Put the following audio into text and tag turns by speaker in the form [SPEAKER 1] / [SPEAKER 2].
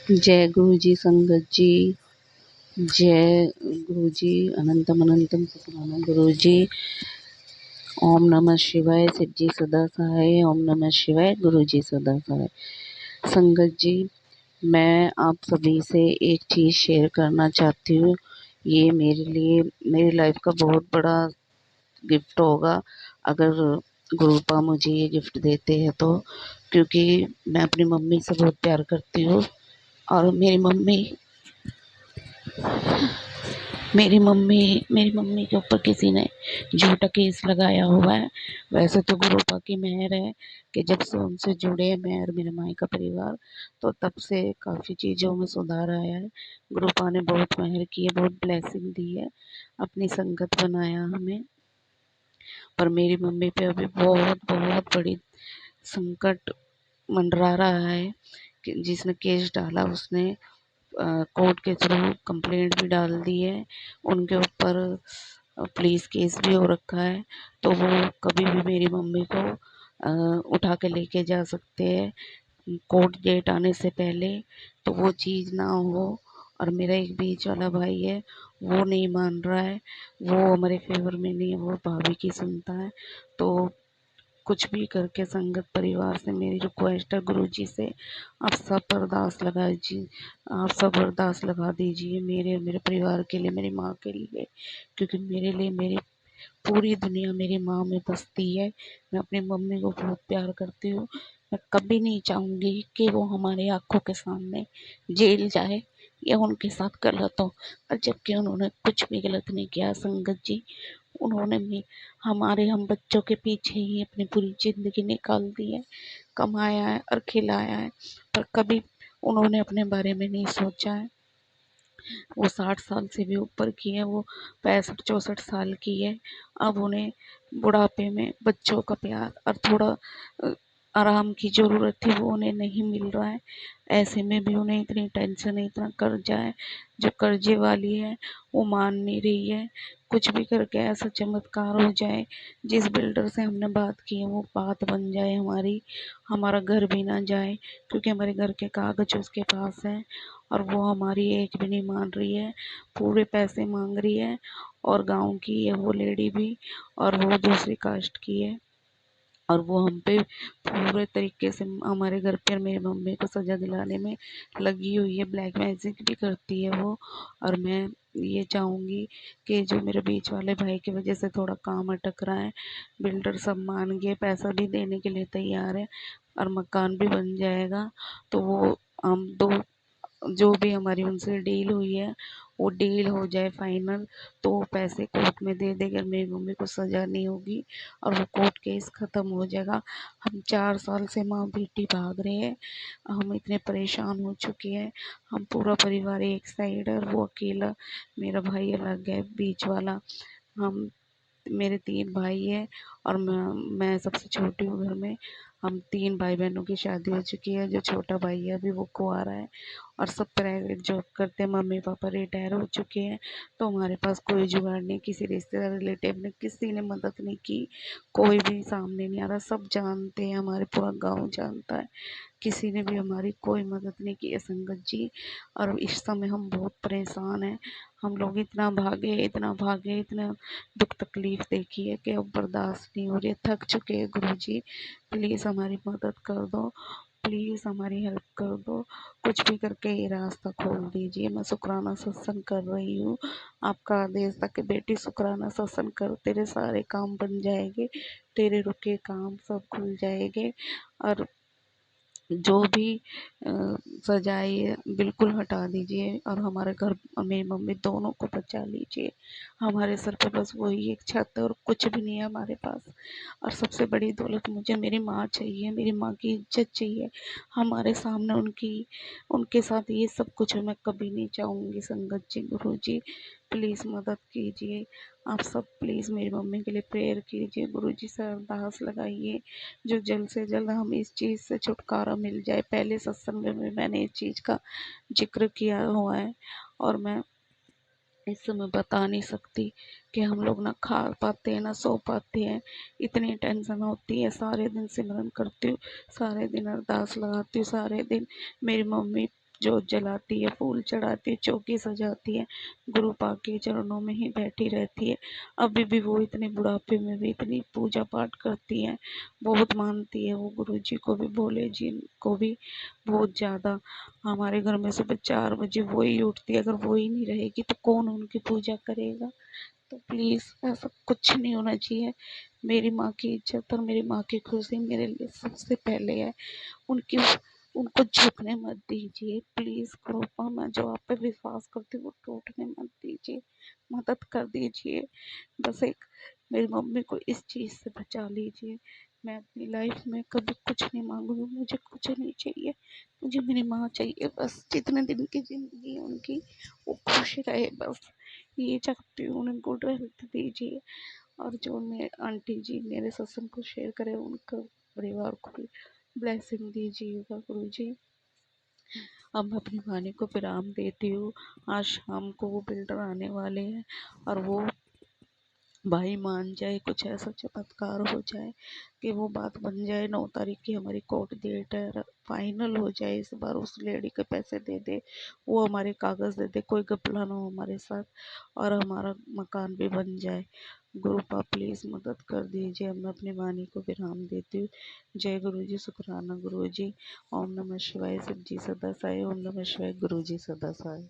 [SPEAKER 1] जय गुरु जी संगत जी। जय गुरु जी। अनंतम अनंतम सतनाम गुरु जी। ओम नमः शिवाय। शिव जी सदा सहाय। ओम नमः शिवाय। गुरु जी सदा सहाय। संगत जी, मैं आप सभी से एक चीज़ शेयर करना चाहती हूँ। ये मेरे लिए मेरी लाइफ का बहुत बड़ा गिफ्ट होगा अगर गुरुपा मुझे ये गिफ्ट देते हैं तो, क्योंकि मैं अपनी मम्मी से बहुत प्यार करती हूँ और मेरी मम्मी के ऊपर किसी ने झूठा केस लगाया हुआ है। वैसे तो गुरुपा की मेहर है कि जब से उनसे जुड़े हैं मैं और मेरे माई का परिवार, तो तब से काफ़ी चीज़ों में सुधार आया है। गुरुपा ने बहुत मेहर की है, बहुत ब्लेसिंग दी है, अपनी संगत बनाया हमें। पर मेरी मम्मी पे अभी बहुत बहुत बड़ी संकट मंडरा रहा है कि जिसने केस डाला उसने कोर्ट के थ्रू कंप्लेंट भी डाल दी है। उनके ऊपर पुलिस केस भी हो रखा है, तो वो कभी भी मेरी मम्मी को उठा के लेके जा सकते हैं कोर्ट डेट आने से पहले। तो वो चीज़ ना हो। और मेरा एक बीच वाला भाई है, वो नहीं मान रहा है, वो हमारे फेवर में नहीं है, वो भाभी की सुनता है। तो कुछ भी करके संगत परिवार से मेरी रिक्वेस्ट है, गुरु जी से आप सब अरदास लगा जी, आप सब अरदास लगा दीजिए मेरे और मेरे परिवार के लिए, मेरी माँ के लिए, क्योंकि मेरे लिए मेरी पूरी दुनिया मेरी माँ में बसती है। मैं अपनी मम्मी को बहुत प्यार करती हूँ। मैं कभी नहीं चाहूँगी कि वो हमारी आंखों के सामने जेल जाए या उनके साथ गलत हो, और जबकि उन्होंने कुछ भी गलत नहीं किया संगत जी। उन्होंने भी हम बच्चों के पीछे ही अपनी पूरी ज़िंदगी निकाल दी है, कमाया है और खिलाया है, पर कभी उन्होंने अपने बारे में नहीं सोचा है। वो 60 साल से भी ऊपर की है, वो 65-64 साल की है। अब उन्हें बुढ़ापे में बच्चों का प्यार और थोड़ा आराम की ज़रूरत थी, वो उन्हें नहीं मिल रहा है। ऐसे में भी उन्हें इतनी टेंशन है, इतना कर्जा है, जो कर्जे वाली है वो मान नहीं रही है। कुछ भी करके ऐसा चमत्कार हो जाए, जिस बिल्डर से हमने बात की है वो बात बन जाए हमारी, हमारा घर भी ना जाए, क्योंकि हमारे घर के कागज उसके पास हैं और वो हमारी एक भी नहीं मान रही है, पूरे पैसे मांग रही है। और गांव की है वो लेडी भी, और वो दूसरी कास्ट की है, और वो हम पे पूरे तरीके से हमारे घर पे मेरी मम्मी को सज़ा दिलाने में लगी हुई है, ब्लैक मैजिक भी करती है वो। और मैं ये चाहूँगी कि जो मेरे बीच वाले भाई की वजह से थोड़ा काम अटक रहा है, बिल्डर सब मान गए, पैसा भी देने के लिए तैयार है और मकान भी बन जाएगा। तो वो हम दो जो भी हमारी उनसे डील हुई है वो डील हो जाए फाइनल, तो वो पैसे कोर्ट में दे देकर मेरी मम्मी को सज़ा नहीं होगी और वो कोर्ट केस ख़त्म हो जाएगा। हम 4 साल से माँ बेटी भाग रहे हैं, हम इतने परेशान हो चुके हैं। हम पूरा परिवार एक साइड है और वो अकेला मेरा भाई अलग है बीच वाला। हम मेरे 3 भाई हैं और मैं सबसे छोटी हूँ घर में। हम 3 भाई-बहनों की शादी हो चुकी है, जो छोटा भाई है अभी वो कुँवारा है और सब प्राइवेट जॉब करते हैं। मम्मी-पापा रिटायर हो चुके हैं, तो हमारे पास कोई जुगाड़ नहीं, किसी रिश्तेदार रिलेटिव ने किसी ने मदद नहीं की, कोई भी सामने नहीं आ रहा। सब जानते हैं, हमारे पूरा गाँव जानता है, किसी ने भी हमारी कोई मदद नहीं की है संगत जी। और इस समय हम बहुत परेशान हैं। हम लोग इतना भागे, इतना भागे, इतना दुख तकलीफ देखी है कि अब बर्दाश्त नहीं हो रही है, थक चुके हैं। गुरु जी प्लीज़ हमारी मदद कर दो, प्लीज़ हमारी हेल्प कर दो, कुछ भी करके ये रास्ता खोल दीजिए। मैं शुक्राना सत्संग कर रही हूँ, आपका आदेश था कि बेटी शुक्राना सत्संग कर, तेरे सारे काम बन जाएंगे, तेरे रुके काम सब खुल जाएंगे। और जो भी सजाए है बिल्कुल हटा दीजिए और हमारे घर और मेरी मम्मी दोनों को बचा लीजिए। हमारे सर पे बस वही एक छत है और कुछ भी नहीं है हमारे पास। और सबसे बड़ी दौलत मुझे मेरी माँ चाहिए, मेरी माँ की इज्जत चाहिए। हमारे सामने उनके साथ ये सब कुछ मैं कभी नहीं चाहूँगी संगत जी। गुरु जी प्लीज़ मदद कीजिए, आप सब प्लीज़ मेरी मम्मी के लिए प्रेयर कीजिए, गुरु जी से अरदास लगाइए, जो जल्द से जल्द हम इस चीज़ से छुटकारा मिल जाए। पहले सत्संग में भी मैंने इस चीज़ का जिक्र किया हुआ है और मैं इस समय बता नहीं सकती कि हम लोग ना खा पाते हैं ना सो पाते हैं, इतनी टेंशन होती है। सारे दिन सिमरन करती हूँ, सारे दिन अरदास लगाती हूँ, सारे दिन मेरी मम्मी जोत जलाती है, फूल चढ़ाती है, चौकी सजाती है, गुरु पाक के चरणों में ही बैठी रहती है। अभी भी वो इतने बुढ़ापे में भी इतनी पूजा पाठ करती है, बहुत मानती है वो गुरु जी को भी, भोले जी को भी बहुत ज़्यादा। हमारे घर में सुबह 4 बजे वो ही उठती है, अगर वो ही नहीं रहेगी तो कौन उनकी पूजा करेगा। तो प्लीज़ ऐसा कुछ नहीं होना चाहिए। मेरी माँ की इज्जत और मेरी माँ की खुशी मेरे लिए सबसे पहले है। उनकी उनको झुकने मत दीजिए प्लीज़। कृपा मैं जो आप पे विश्वास करती हूँ वो टूटने मत दीजिए, मदद कर दीजिए। बस एक मेरी मम्मी को इस चीज़ से बचा लीजिए। मैं अपनी लाइफ में कभी कुछ नहीं मांगूंगी, मुझे कुछ नहीं चाहिए, मुझे मेरी माँ चाहिए बस। जितने दिन की ज़िंदगी है उनकी वो खुश रहे बस, ये चाहती हूँ। उन्हें गुड हेल्थ दीजिए। और जो मेरे आंटी जी मेरे सत्संग को शेयर करे उनका परिवार को भी ब्लेसिंग दीजिएगा गुरु जी। अब मैं अपनी वाणी को विराम देती हूँ। आज शाम को वो बिल्डर आने वाले हैं और वो भाई मान जाए, कुछ ऐसा चमत्कार हो जाए कि वो बात बन जाए। 9 तारीख की हमारी कोर्ट डेट है, फाइनल हो जाए इस बार, उस लेडी के पैसे दे दे, वो हमारे कागज दे दे, कोई घपला ना हो हमारे साथ और हमारा मकान भी बन जाए। गुरु पा प्लीज मदद कर दीजिए। मैं अपनी वाणी को विराम देती हूँ। जय गुरु जी, शुक्राना गुरु जी। ओम नमः शिवाय, शिव जी सदा साई। ओम नमः शिवाय, गुरु जी सदा साई।